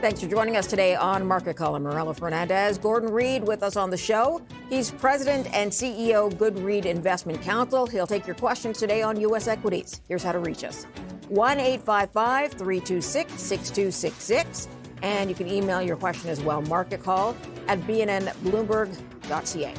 Thanks for joining us today on Market Call. I'm Morella Fernandez. Gordon Reid with us on the show. He's president and CEO Goodreid Investment Counsel. He'll take your questions today on U.S. equities. Here's how to reach us. 1-855-326-6266. And you can email your question as well. Market Call at bnnbloomberg.ca.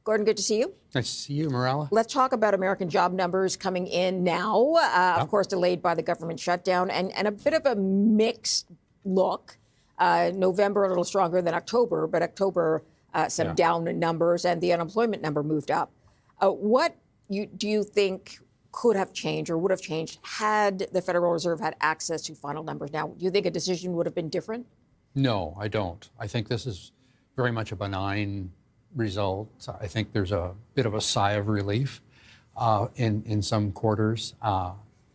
Gordon, good to see you. Nice to see you, Morella. Let's talk about American job numbers coming in now, of course, delayed by the government shutdown, and a bit of a mixed look. November a little stronger than October, but October some down numbers, and the unemployment number moved up. What do you think could have changed or would have changed had the Federal Reserve had access to final numbers? Now, do you think a decision would have been different? No, I don't. I think this is very much a benign result. I think there's a bit of a sigh of relief in some quarters,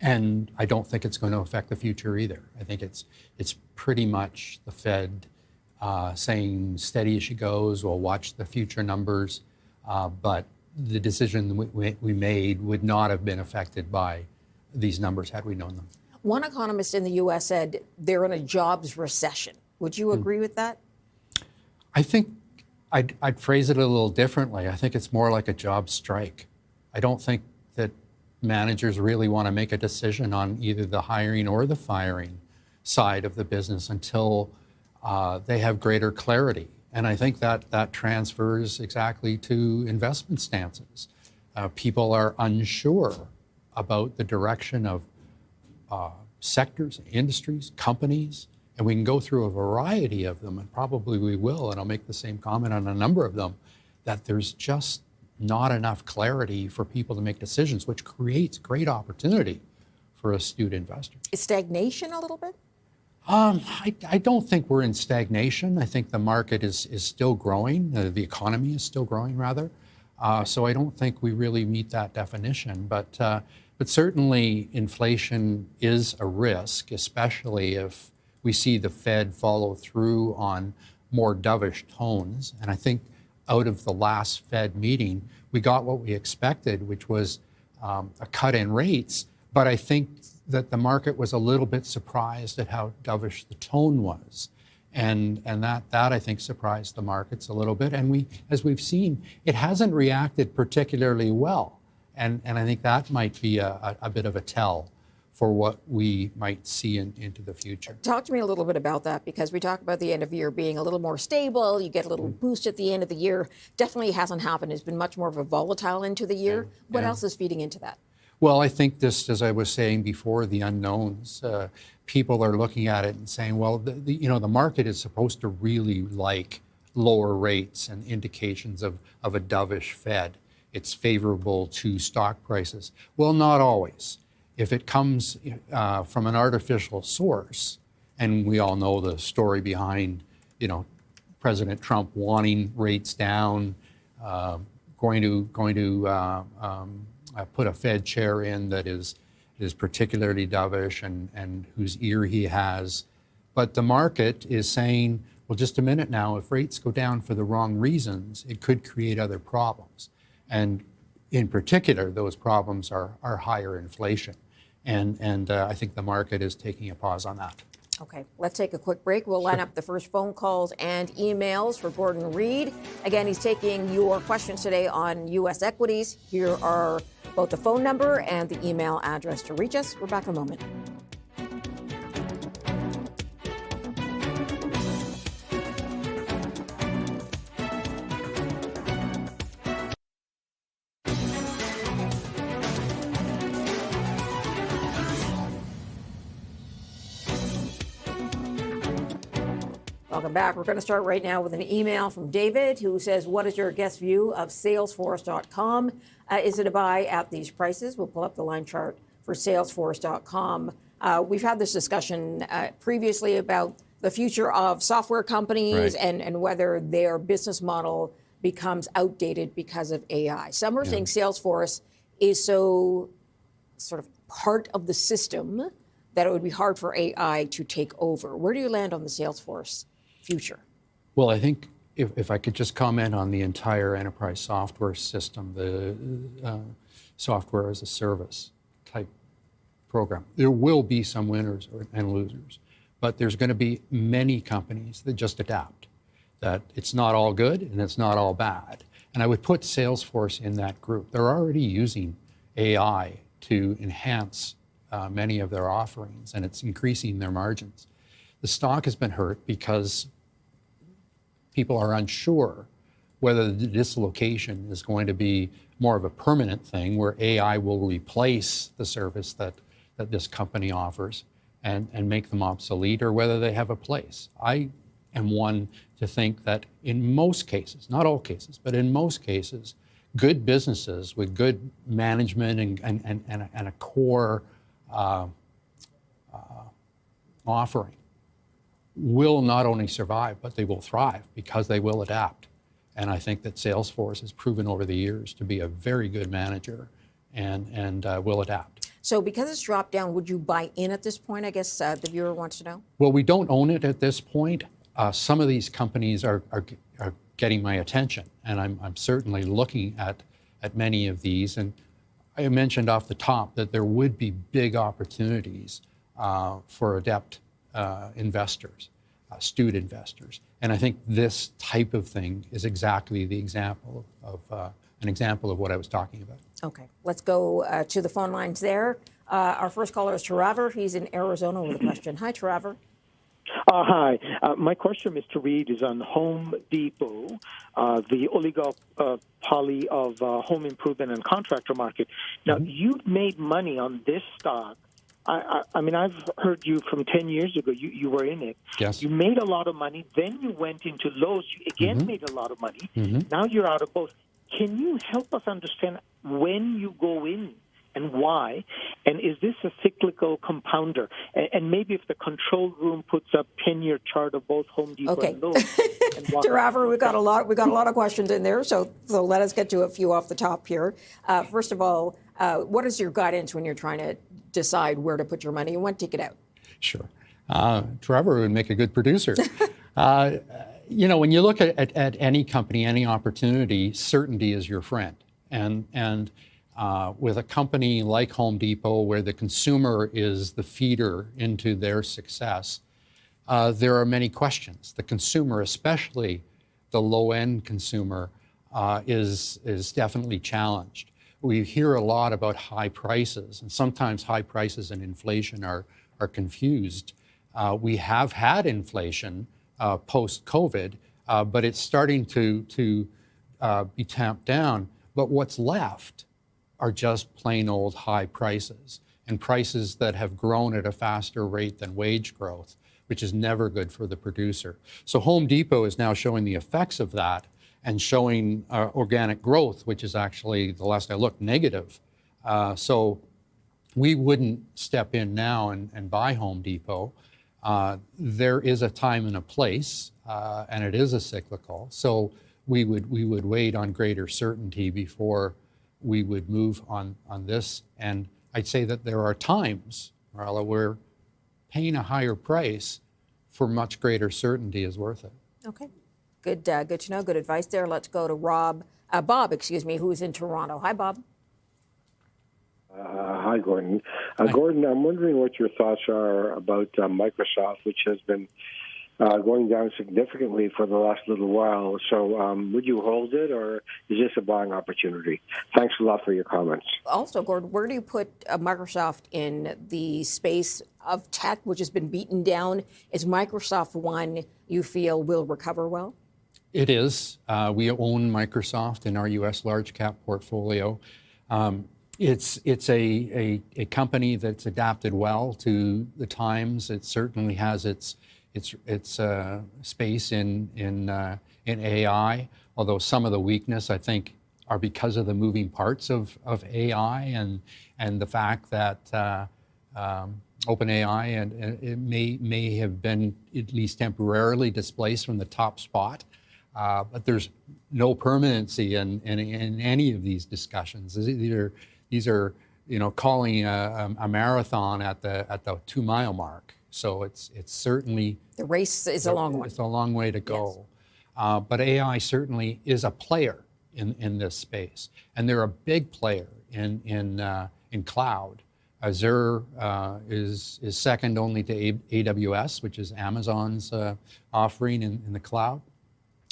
and I don't think it's going to affect the future either. I think it's pretty much the Fed saying steady as she goes. We'll watch the future numbers, but the decision we made would not have been affected by these numbers had we known them. One economist in the U.S. said they're in a jobs recession. Would you agree with that? I think I'd phrase it a little differently. I think it's more like a job strike. I don't think that managers really want to make a decision on either the hiring or the firing side of the business until they have greater clarity. And I think that transfers exactly to investment stances. People are unsure about the direction of sectors, industries, companies, and we can go through a variety of them, and probably we will, and I'll make the same comment on a number of them, that there's just not enough clarity for people to make decisions, which creates great opportunity for astute investors. Is stagnation a little bit? I don't think we're in stagnation. I think the market is still growing. The economy is still growing, rather. So I don't think we really meet that definition. But certainly inflation is a risk, especially if we see the Fed follow through on more dovish tones. And I think out of the last Fed meeting, we got what we expected, which was a cut in rates. But I think that the market was a little bit surprised at how dovish the tone was. And that I think surprised the markets a little bit. And as we've seen, it hasn't reacted particularly well. And I think that might be a bit of a tell for what we might see into the future. Talk to me a little bit about that, because we talk about the end of the year being a little more stable. You get a little boost at the end of the year. Definitely hasn't happened. It's been much more of a volatile into the year. What else is feeding into that? Well, I think this, as I was saying before, the unknowns. People are looking at it and saying, well, the market is supposed to really like lower rates and indications of a dovish Fed. It's favorable to stock prices. Well, not always. If it comes from an artificial source, and we all know the story behind, President Trump wanting rates down, going to put a Fed chair in that is particularly dovish and whose ear he has. But the market is saying, well, just a minute now, if rates go down for the wrong reasons, it could create other problems. And in particular, those problems are higher inflation. And I think the market is taking a pause on that. Okay, let's take a quick break. We'll line up the first phone calls and emails for Gordon Reid. Again, he's taking your questions today on U.S. equities. Here are both the phone number and the email address to reach us. We're back in a moment. Welcome back. We're going to start right now with an email from David, who says, what is your guest view of Salesforce.com? Is it a buy at these prices? We'll pull up the line chart for Salesforce.com. We've had this discussion previously about the future of software companies, right, and whether their business model becomes outdated because of AI. Some are saying Salesforce is so sort of part of the system that it would be hard for AI to take over. Where do you land on the Salesforce future? Well, I think if I could just comment on the entire enterprise software system, the software as a service type program, there will be some winners and losers. but there's going to be many companies that just adapt, that it's not all good and it's not all bad. And I would put Salesforce in that group. They're already using AI to enhance many of their offerings, and it's increasing their margins. The stock has been hurt because people are unsure whether the dislocation is going to be more of a permanent thing where AI will replace the service that this company offers and make them obsolete, or whether they have a place. I am one to think that in most cases, not all cases, but in most cases, good businesses with good management and a core offering will not only survive, but they will thrive because they will adapt. And I think that Salesforce has proven over the years to be a very good manager and will adapt. So because it's dropped down, would you buy in at this point? I guess the viewer wants to know. Well, we don't own it at this point. Some of these companies are getting my attention, and I'm certainly looking at many of these. And I mentioned off the top that there would be big opportunities for adept investors, astute investors. And I think this type of thing is exactly the example of what I was talking about. Okay, let's go to the phone lines there. Our first caller is Taraver. He's in Arizona with a question. Hi, Taraver. Hi. My question, Mr. Reid, is on Home Depot, the oligopoly of home improvement and contractor market. Now, you've made money on this stock. I mean, I've heard you from 10 years ago. You were in it. Yes. You made a lot of money. Then you went into Lowe's. You again made a lot of money. Now you're out of both. Can you help us understand when you go in and why? And is this a cyclical compounder? And maybe if the control room puts up 10-year chart of both Home Depot and Lowe's. Taraver, we got a lot of questions in there. So let us get to a few off the top here. First of all, what is your guidance when you're trying to decide where to put your money and when to take it out? Sure. Trevor would make a good producer. When you look at any company, any opportunity, certainty is your friend. And with a company like Home Depot, where the consumer is the feeder into their success, there are many questions. The consumer, especially the low-end consumer, is definitely challenged. We hear a lot about high prices, and sometimes high prices and inflation are confused. We have had inflation post-COVID, but it's starting to be tamped down. But what's left are just plain old high prices, and prices that have grown at a faster rate than wage growth, which is never good for the producer. So Home Depot is now showing the effects of that and showing organic growth, which is actually, the last I looked, negative. So we wouldn't step in now and buy Home Depot. There is a time and a place, and it is a cyclical. So we would wait on greater certainty before we would move on this. And I'd say that there are times, Marla, where paying a higher price for much greater certainty is worth it. Okay, good to know. Good advice there. Let's go to Bob, who's in Toronto. Hi, Bob. Hi, Gordon. Gordon, I'm wondering what your thoughts are about Microsoft, which has been going down significantly for the last little while. So would you hold it, or is this a buying opportunity? Thanks a lot for your comments. Also, Gordon, where do you put Microsoft in the space of tech, which has been beaten down? Is Microsoft one you feel will recover well? It is. We own Microsoft in our U.S. large cap portfolio. It's a company that's adapted well to the times. It certainly has its space in AI, although some of the weakness, I think, are because of the moving parts of AI and the fact that OpenAI and it may have been at least temporarily displaced from the top spot. But there's no permanency in any of these discussions. These are calling a marathon at the 2-mile mark. So it's certainly the race is a long one. It's a long way to go. Yes. But AI certainly is a player in this space, and they're a big player in cloud. Azure is second only to AWS, which is Amazon's offering in the cloud,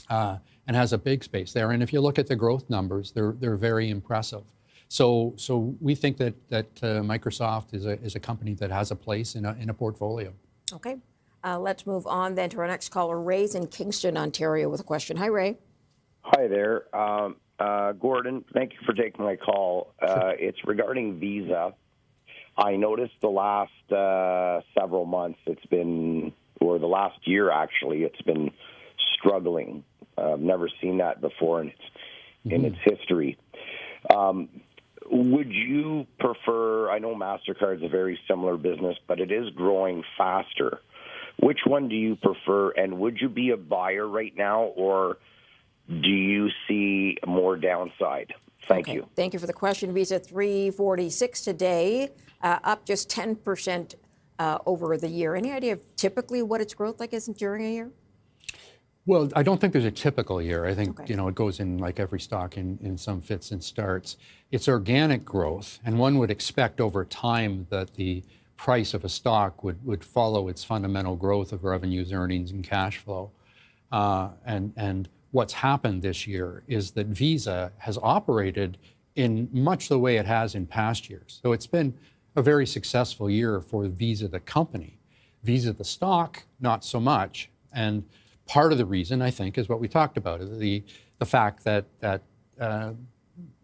and has a big space there. And if you look at the growth numbers, they're very impressive. So we think that Microsoft is a company that has a place in a portfolio. Okay. Let's move on then to our next caller, Ray's in Kingston, Ontario, with a question. Hi, Ray. Hi there. Gordon, thank you for taking my call. It's regarding Visa. I noticed the last several months or the last year actually, it's been struggling. I've never seen that before in its history. Would you prefer, I know MasterCard's a very similar business, but it is growing faster. Which one do you prefer, and would you be a buyer right now, or do you see more downside? Thank you. Thank you for the question. Visa 346 today, up just 10% over the year. Any idea of typically what its growth like is during a year? Well, I don't think there's a typical year. I think, it goes in like every stock in some fits and starts. It's organic growth, and one would expect over time that the price of a stock would follow its fundamental growth of revenues, earnings, and cash flow. And what's happened this year is that Visa has operated in much the way it has in past years. So it's been a very successful year for Visa the company. Visa the stock, not so much. And part of the reason, I think, is what we talked about, the fact that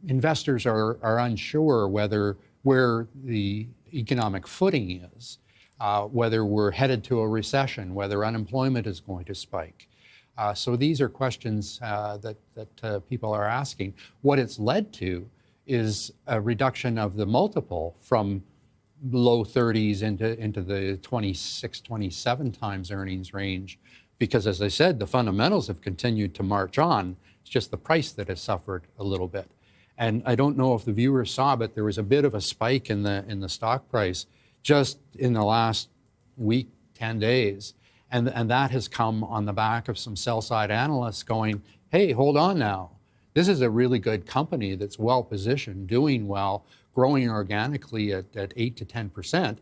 investors are unsure where the economic footing is, whether we're headed to a recession, whether unemployment is going to spike. So these are questions that people are asking. What it's led to is a reduction of the multiple from low 30s into the 26, 27 times earnings range. Because as I said, the fundamentals have continued to march on. It's just the price that has suffered a little bit. And I don't know if the viewers saw, but there was a bit of a spike in the stock price just in the last week, 10 days. And that has come on the back of some sell-side analysts going, hey, hold on now. This is a really good company that's well-positioned, doing well, growing organically at 8 to 10%,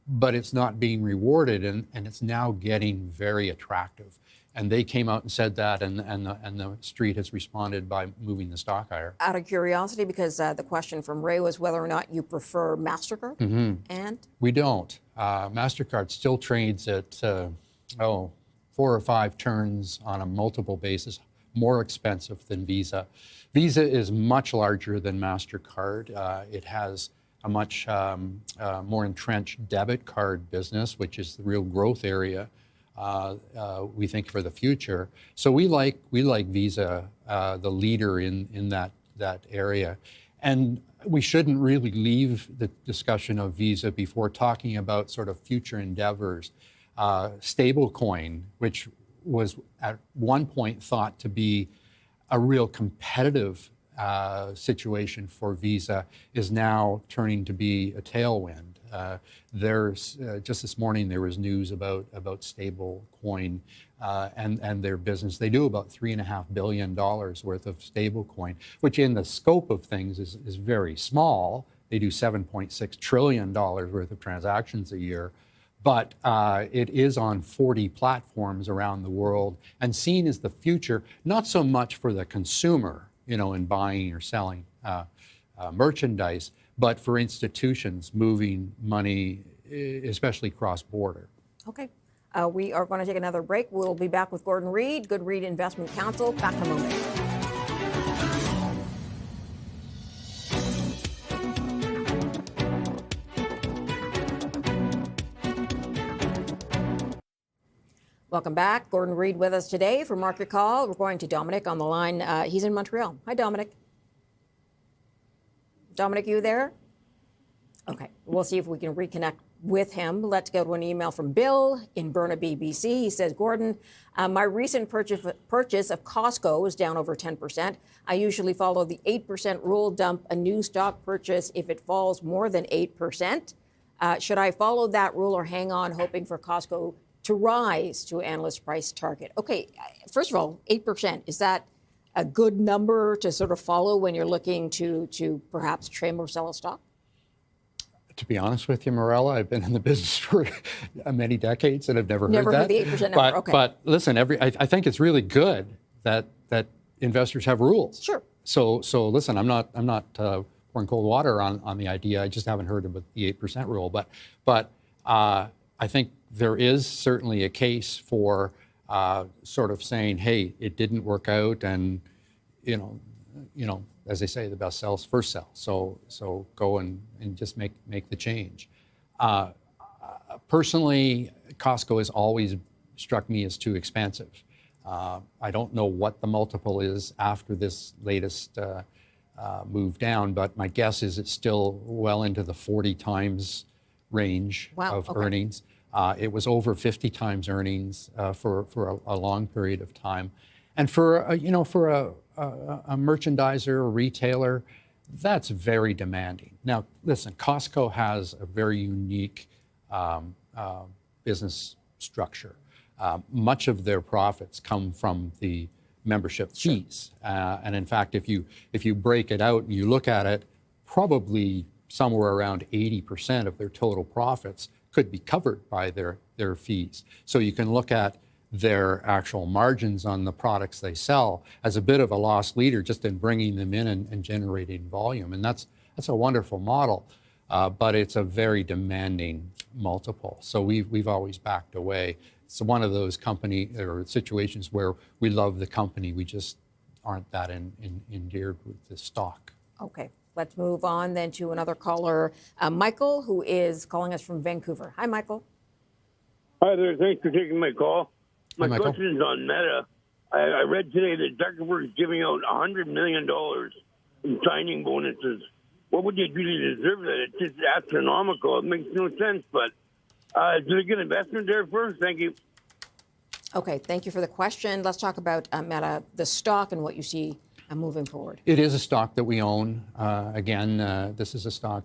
but it's not being rewarded, and it's now getting very attractive. And they came out and said that, and the street has responded by moving the stock higher. Out of curiosity, because the question from Ray was whether or not you prefer MasterCard, and? We don't. MasterCard still trades at 4 or 5 turns on a multiple basis, more expensive than Visa. Visa is much larger than MasterCard. It has a much more entrenched debit card business, which is the real growth area, we think, for the future. So we like Visa, the leader in that area. And we shouldn't really leave the discussion of Visa before talking about sort of future endeavors. Stablecoin, which was at one point thought to be a real competitive situation for Visa, is now turning to be a tailwind. There's just this morning there was news about stablecoin and their business. They do about $3.5 billion worth of stablecoin, which in the scope of things is very small. They do $7.6 trillion worth of transactions a year. But it is on 40 platforms around the world and seen as the future, not so much for the consumer, in buying or selling merchandise, but for institutions moving money, especially cross-border. Okay. We are going to take another break. We'll be back with Gordon Reid, Goodreid Investment Counsel. Back in a moment. Welcome back. Gordon Reid with us today for Market Call. We're going to Dominic on the line. He's in Montreal. Hi, Dominic. Dominic, you there? Okay. We'll see if we can reconnect with him. Let's go to an email from Bill in Burnaby, BC. He says, Gordon, my recent purchase of Costco is down over 10%. I usually follow the 8% rule, dump a new stock purchase if it falls more than 8%. Should I follow that rule or hang on hoping for Costco to rise to analyst price target? Okay, first of all, 8%, is that a good number to sort of follow when you're looking to perhaps trim or sell a stock? To be honest with you, Morella, I've been in the business for many decades and I've never heard that. Never heard the 8% number. Okay. But listen, I think it's really good that investors have rules. Sure. So listen, I'm not pouring cold water on the idea. I just haven't heard about the 8% rule. But I think there is certainly a case for sort of saying, hey, it didn't work out, and you know, as they say, the best sells first sell. So go and just make the change. Personally, Costco has always struck me as too expensive. I don't know what the multiple is after this latest move down, but my guess is it's still well into the 40 times range of earnings. It was over 50 times earnings for a long period of time. And for a merchandiser, a retailer, that's very demanding. Now, listen, Costco has a very unique business structure. Much of their profits come from the membership fees. And in fact, if you break it out and you look at it, probably somewhere around 80% of their total profits could be covered by their fees. So you can look at their actual margins on the products they sell as a bit of a loss leader just in bringing them in and generating volume. And that's a wonderful model, but it's a very demanding multiple. So we've always backed away. It's one of those company or situations where we love the company, we just aren't that endeared with the stock. Okay, let's move on then to another caller, Michael, who is calling us from Vancouver. Hi, Michael. Hi there. Thanks for taking my call. My Michael. question is on Meta. I read today that Zuckerberg is giving out $100 million in signing bonuses. What would they do to deserve that? It's just astronomical. It makes no sense, but is there a good investment there first? Thank you. Okay, thank you for the question. Let's talk about Meta, the stock, and what you see moving forward. It is a stock that we own. Again, this is a stock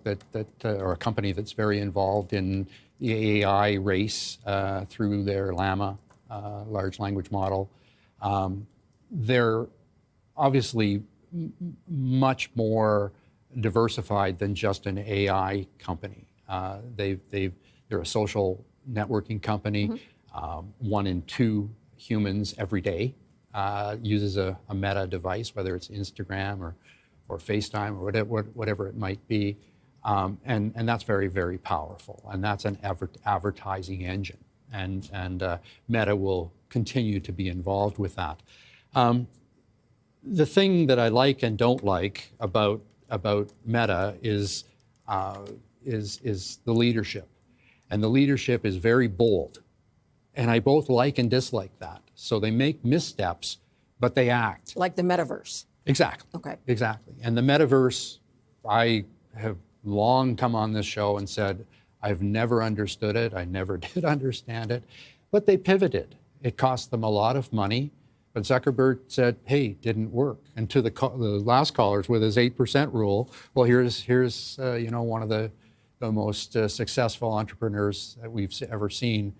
or a company that's very involved in the AI race through their Llama large language model. They're obviously much more diversified than just an AI company. They're a social networking company. Mm-hmm. 1 in 2 humans every day uses a Meta device, whether it's Instagram or FaceTime or whatever it might be. And that's very, very powerful. And that's an advertising engine. And Meta will continue to be involved with that. The thing that I like and don't like about Meta is the leadership. And the leadership is very bold. And I both like and dislike that. So they make missteps, but they act. Like the metaverse. Exactly. Okay. Exactly. And the metaverse, I have long come on this show and said, I've never understood it. I never did understand it. But they pivoted. It cost them a lot of money. But Zuckerberg said, hey, didn't work. And to the last callers with his 8% rule, well, here's one of the most successful entrepreneurs that we've ever seen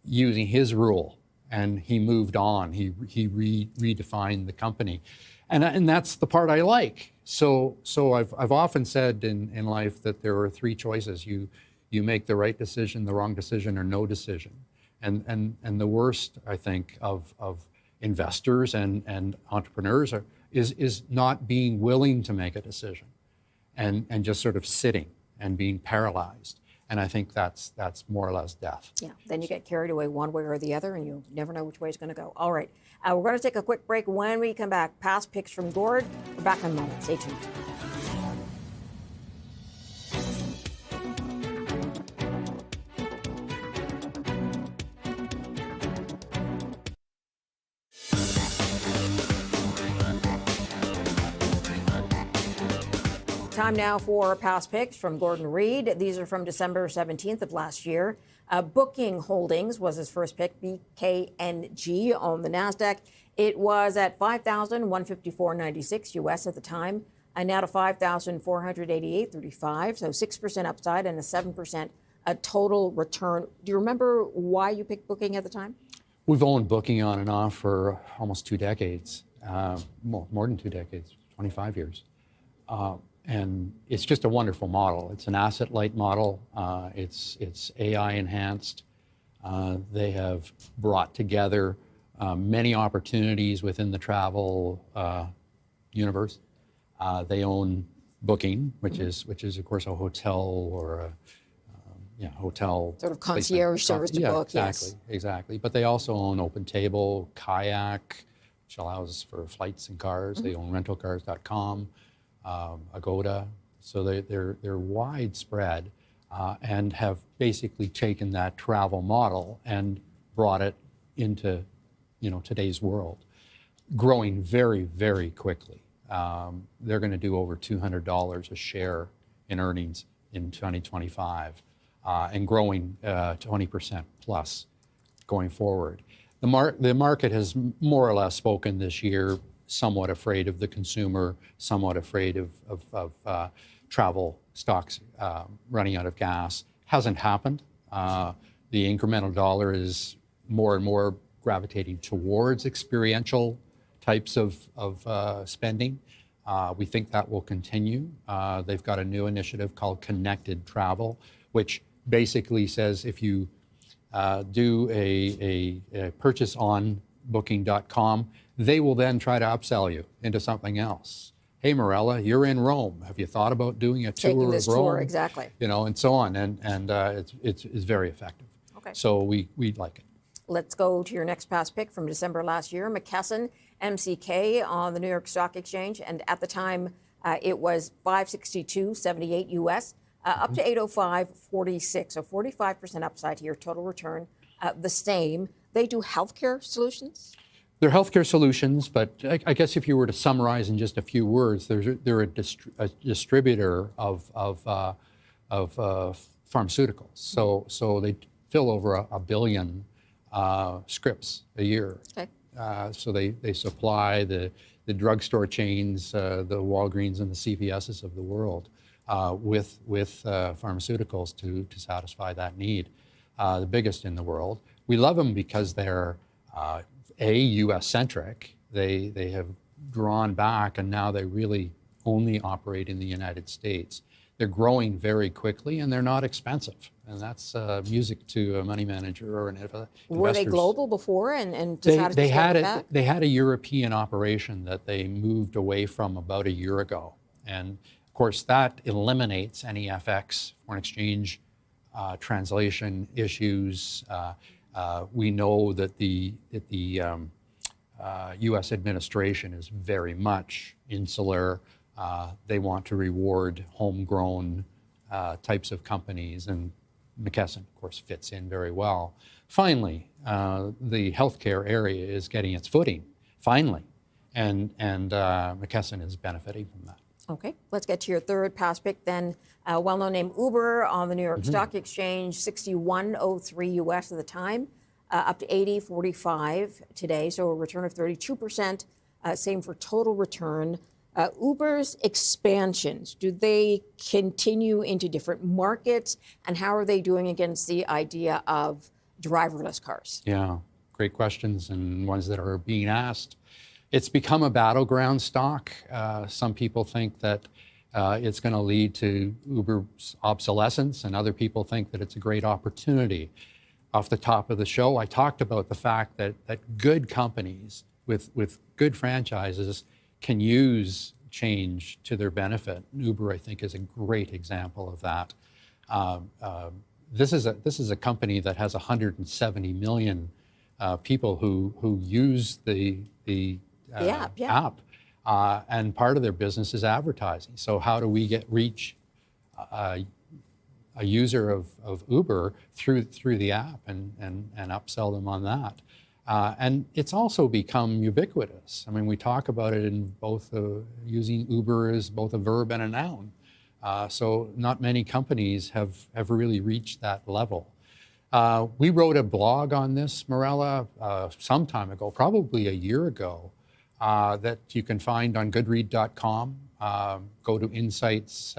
using his rule. And he moved on. He redefined the company. And that's the part I like. So I've often said in life that there are 3 choices. You make the right decision, the wrong decision, or no decision. And the worst, I think, of investors and entrepreneurs is not being willing to make a decision and just sort of sitting and being paralyzed. And I think that's more or less death. Yeah, then you get carried away one way or the other, and you never know which way it's going to go. All right, we're going to take a quick break. When we come back, past picks from Gord. We're back in a moment. Stay tuned. Time now for past picks from Gordon Reid. These are from December 17th of last year. Booking Holdings was his first pick, BKNG on the NASDAQ. It was at $5,154.96 US at the time, and now to $5,488.35, so 6% upside and a 7% total return. Do you remember why you picked Booking at the time? We've owned Booking on and off for almost 2 decades, more than 2 decades, 25 years. And it's just a wonderful model. It's an asset-light model. It's AI enhanced. They have brought together many opportunities within the travel universe. They own Booking, which is of course a hotel or a hotel sort of concierge service to book. Exactly. But they also own OpenTable, Kayak, which allows for flights and cars. They own rentalcars.com, Agoda. So they're widespread and have basically taken that travel model and brought it into today's world, growing very, very quickly. They're going to do over $200 a share in earnings in 2025 and growing 20% plus going forward. The market has more or less spoken this year, somewhat afraid of the consumer, somewhat afraid of travel stocks running out of gas. Hasn't happened. The incremental dollar is more and more gravitating towards experiential types of spending. We think that will continue. They've got a new initiative called Connected Travel, which basically says if you do a purchase on Booking.com, they will then try to upsell you into something else. Hey, Morella, you're in Rome. Have you thought about doing a tour Taking this of Rome? tour, exactly. And so on. And it's very effective. Okay. So we like it. Let's go to your next past pick from December last year. McKesson, MCK on the New York Stock Exchange. And at the time, it was 562.78 US, up to 805.46. So 45% upside here, total return the same. They do healthcare solutions? They're healthcare solutions, but I guess if you were to summarize in just a few words, they're a distributor of pharmaceuticals. So they fill over a billion scripts a year. Okay. So they supply the drugstore chains, the Walgreens and the CVSs of the world with pharmaceuticals to satisfy that need. The biggest in the world. We love them because they're U.S.-centric. They have drawn back and now they really only operate in the United States. They're growing very quickly and they're not expensive. And that's music to a money manager or an investor. Were they global before and decided to scale it back? They had a European operation that they moved away from about a year ago. And of course that eliminates any FX, foreign exchange translation issues. We know that the U.S. administration is very much insular. They want to reward homegrown types of companies, and McKesson, of course, fits in very well. Finally, the healthcare area is getting its footing, finally, and McKesson is benefiting from that. Okay, let's get to your third past pick then. Well-known name Uber on the New York Stock Exchange, 61.03 US at the time, up to 80.45 today, so a return of 32%. Same for total return. Uber's expansions, do they continue into different markets, and how are they doing against the idea of driverless cars? Yeah, great questions and ones that are being asked. It's become a battleground stock. Some people think that it's going to lead to Uber's obsolescence, and other people think that it's a great opportunity. Off the top of the show, I talked about the fact that good companies with good franchises can use change to their benefit. Uber, I think, is a great example of that. This is a company that has 170 million people who use the app, and part of their business is advertising. So how do we reach a user of Uber through the app and upsell them on that? And it's also become ubiquitous. I mean, we talk about it in both using Uber as both a verb and a noun. So not many companies have really reached that level. We wrote a blog on this, Morella, some time ago, probably a year ago, that you can find on Goodreid.com. Go to Insights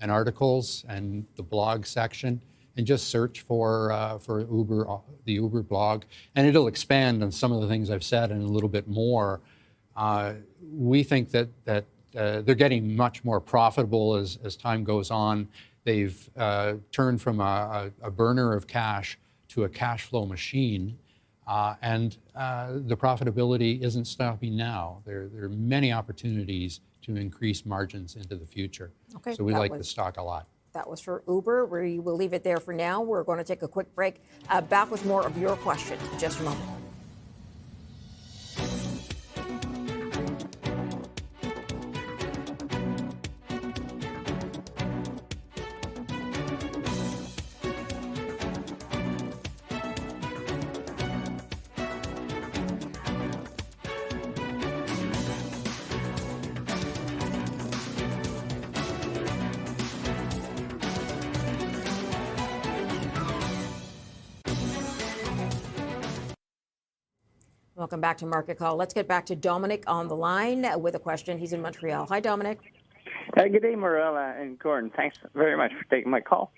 and Articles and the blog section, and just search for Uber, the Uber blog, and it'll expand on some of the things I've said and a little bit more. We think that they're getting much more profitable as time goes on. They've turned from a burner of cash to a cash flow machine, and the profitability isn't stopping now. There are many opportunities to increase margins into the future. Okay, so we like the stock a lot. That was for Uber. We will leave it there for now. We're going to take a quick break. Back with more of your questions in just a moment. Welcome back to Market Call. Let's get back to Dominic on the line with a question. He's in Montreal. Hi, Dominic. Good day, Morella and Gordon. Thanks very much for taking my call.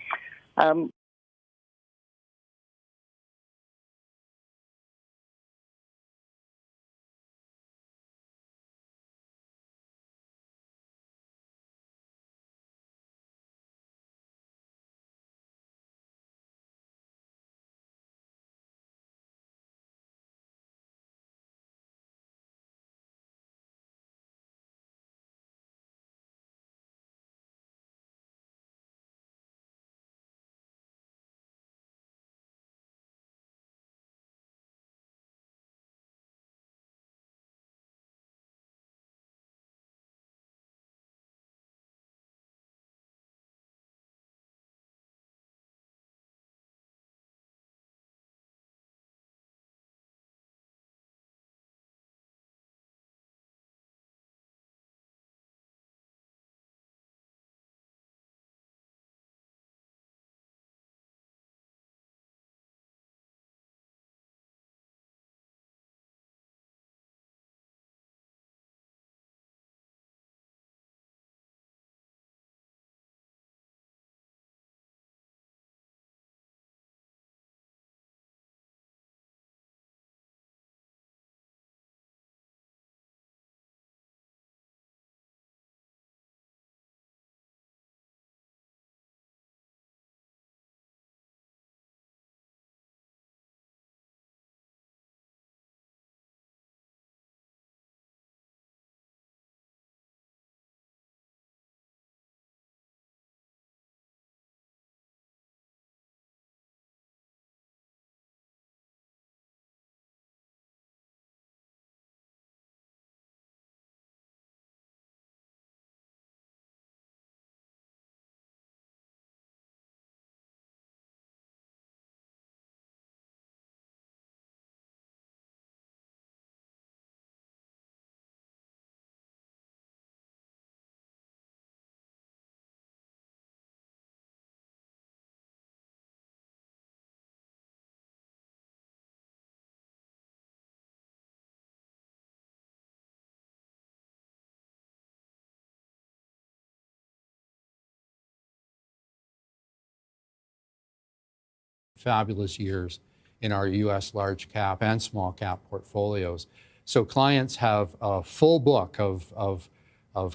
Fabulous years in our U.S. large cap and small cap portfolios. So clients have a full book of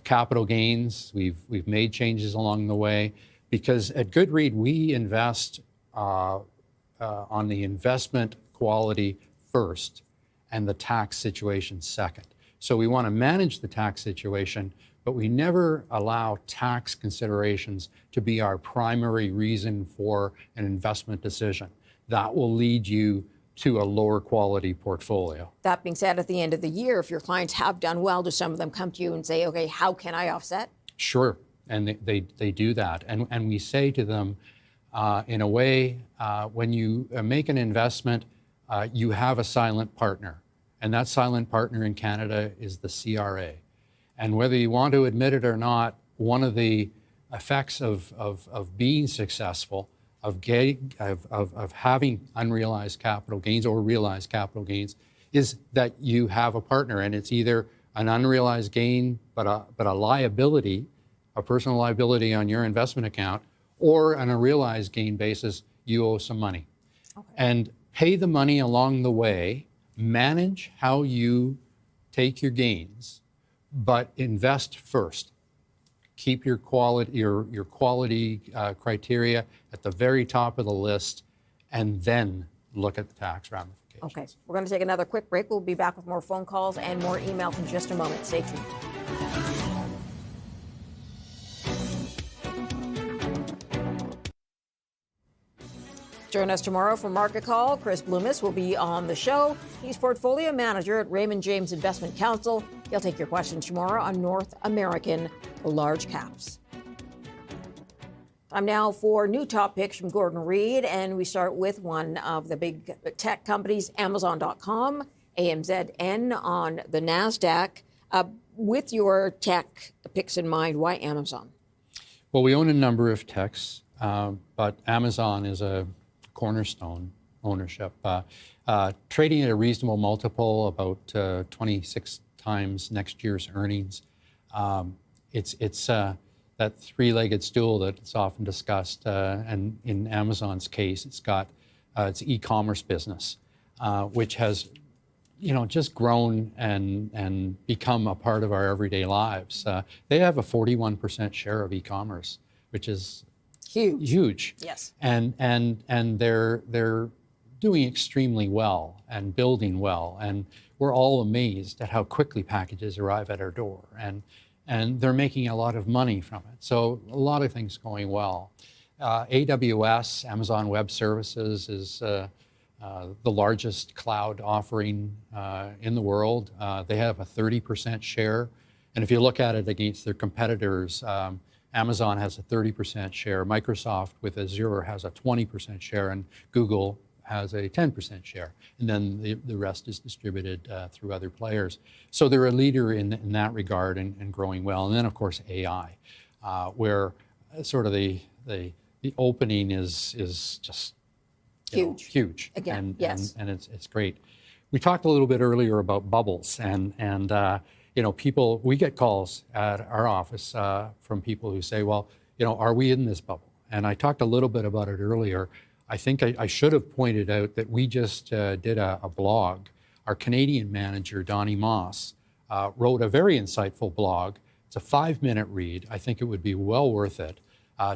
capital gains. We've made changes along the way because at Goodreid we invest on the investment quality first and the tax situation second. So we want to manage the tax situation, but we never allow tax considerations to be our primary reason for an investment decision. That will lead you to a lower quality portfolio. That being said, at the end of the year, if your clients have done well, do some of them come to you and say, okay, how can I offset? Sure, and they do that. And we say to them, in a way, when you make an investment, you have a silent partner. And that silent partner in Canada is the CRA. And whether you want to admit it or not, one of the effects of being successful, of having unrealized capital gains or realized capital gains, is that you have a partner, and it's either an unrealized gain but a liability, a personal liability on your investment account, or on a realized gain basis, you owe some money. Okay. And pay the money along the way, manage how you take your gains, but invest first. Keep your quality criteria at the very top of the list, and then look at the tax ramifications. Okay, we're going to take another quick break. We'll be back with more phone calls and more emails in just a moment. Stay tuned. Join us tomorrow for Market Call. Chris Blumis will be on the show. He's portfolio manager at Raymond James Investment Counsel. He'll take your questions tomorrow on North American large caps. Time now for new top picks from Gordon Reid, and we start with one of the big tech companies, Amazon.com, AMZN on the NASDAQ. With your tech picks in mind, why Amazon? Well, we own a number of techs, but Amazon is a cornerstone ownership. Trading at a reasonable multiple, about 26 times next year's earnings. It's that three-legged stool that's often discussed, and in Amazon's case, it's got its e-commerce business, which has, just grown and become a part of our everyday lives. They have a 41% share of e-commerce, which is huge. Yes. And they're doing extremely well and building well, and we're all amazed at how quickly packages arrive at our door, and they're making a lot of money from it. So a lot of things going well. AWS, Amazon Web Services, is the largest cloud offering in the world. They have a 30% share. And if you look at it against their competitors, Amazon has a 30% share. Microsoft with Azure has a 20% share, and Google has a 10% share. And then the rest is distributed through other players. So they're a leader in that regard and growing well. And then, of course, AI, where sort of the opening is just huge. Again, yes. And it's great. We talked a little bit earlier about bubbles, and people, we get calls at our office from people who say, well, are we in this bubble? And I talked a little bit about it earlier. I think I should have pointed out that we just did a blog. Our Canadian manager, Donnie Moss, wrote a very insightful blog. It's a 5-minute read. I think it would be well worth it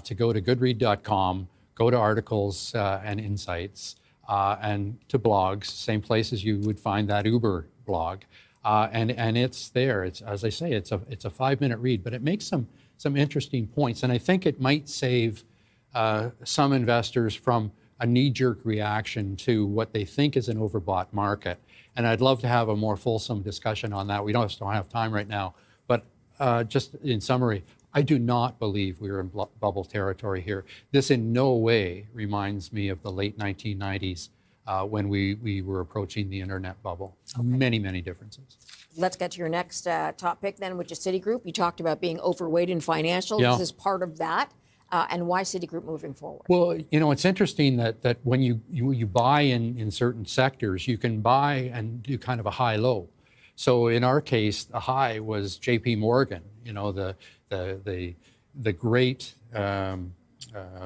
to go to Goodreid.com, go to articles and insights, and to blogs, same places you would find that Uber blog. And it's there. It's, as I say, it's a 5-minute read, but it makes some interesting points. And I think it might save some investors from a knee-jerk reaction to what they think is an overbought market. And I'd love to have a more fulsome discussion on that. We don't have time right now. But just in summary, I do not believe we're in bubble territory here. This in no way reminds me of the late 1990s when we were approaching the internet bubble. Okay. Many differences. Let's get to your next top pick then, which is Citigroup. You talked about being overweight in financial. Yeah. This is part of that. And why Citigroup moving forward? Well, it's interesting that when you buy in certain sectors, you can buy and do kind of a high-low. So in our case, the high was J.P. Morgan, the great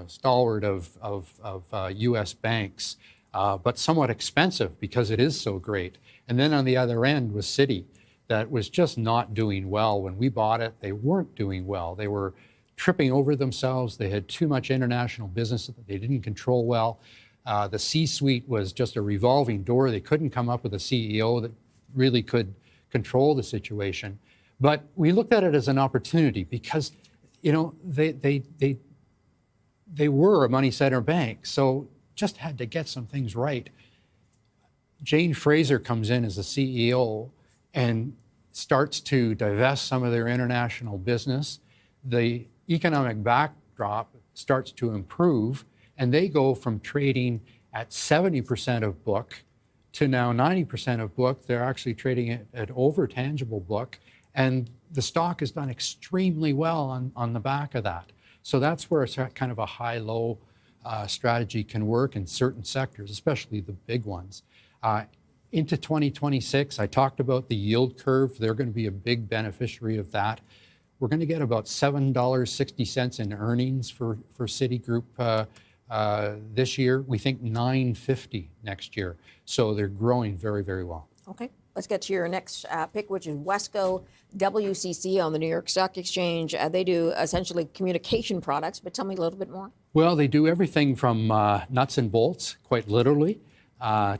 stalwart of U.S. banks, but somewhat expensive because it is so great. And then on the other end was Citi, that was just not doing well. When we bought it, they weren't doing well. They were tripping over themselves. They had too much international business that they didn't control well. The C-suite was just a revolving door. They couldn't come up with a CEO that really could control the situation. But we looked at it as an opportunity because, they were a money center bank, so just had to get some things right. Jane Fraser comes in as the CEO and starts to divest some of their international business. The economic backdrop starts to improve, and they go from trading at 70% of book to now 90% of book. They're actually trading at over tangible book, and the stock has done extremely well on the back of that. So that's where it's kind of a high-low strategy can work in certain sectors, especially the big ones. Into 2026, I talked about the yield curve. They're going to be a big beneficiary of that. We're going to get about $7.60 in earnings for Citigroup this year. We think $9.50 next year. So they're growing very well. Okay. let's get to your next pick, which is Wesco, WCC on the New York Stock Exchange. They do essentially communication products, but tell me a little bit more. Well, they do everything from nuts and bolts, quite literally,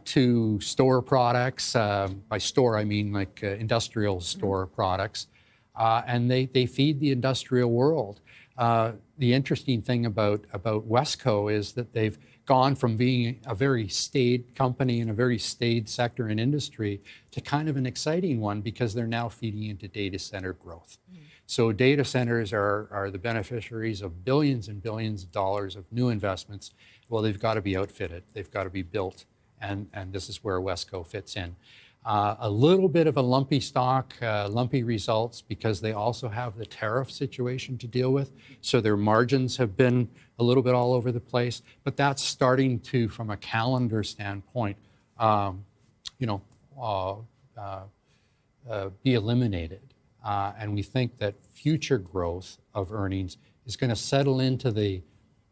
to store products. By store, I mean like industrial store products. And they feed the industrial world. The interesting thing about Wesco is that they've gone from being a very staid company in a very staid sector and industry to kind of an exciting one because they're now feeding into data center growth. So data centers are the beneficiaries of billions and billions of dollars of new investments. Well, they've got to be outfitted. They've got to be built. And this is where Wesco fits in. A little bit of a lumpy stock, lumpy results because they also have the tariff situation to deal with. So their margins have been a little bit all over the place, but that's starting to, from a calendar standpoint, be eliminated. And we think that future growth of earnings is going to settle into the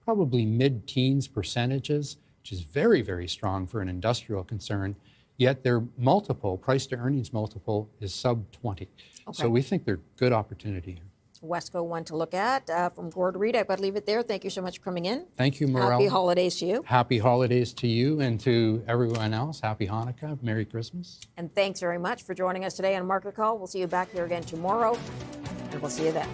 probably mid-teens percentages, which is very, very strong for an industrial concern. Yet their multiple, price to earnings multiple, is sub 20. Okay. So we think they're good opportunity here. Wesco one to look at from Reid. I've got to leave it there. Thank you so much for coming in. Thank you, Morella. Happy holidays to you. Happy holidays to you and to everyone else. Happy Hanukkah. Merry Christmas. And thanks very much for joining us today on Market Call. We'll see you back here again tomorrow, and we'll see you then.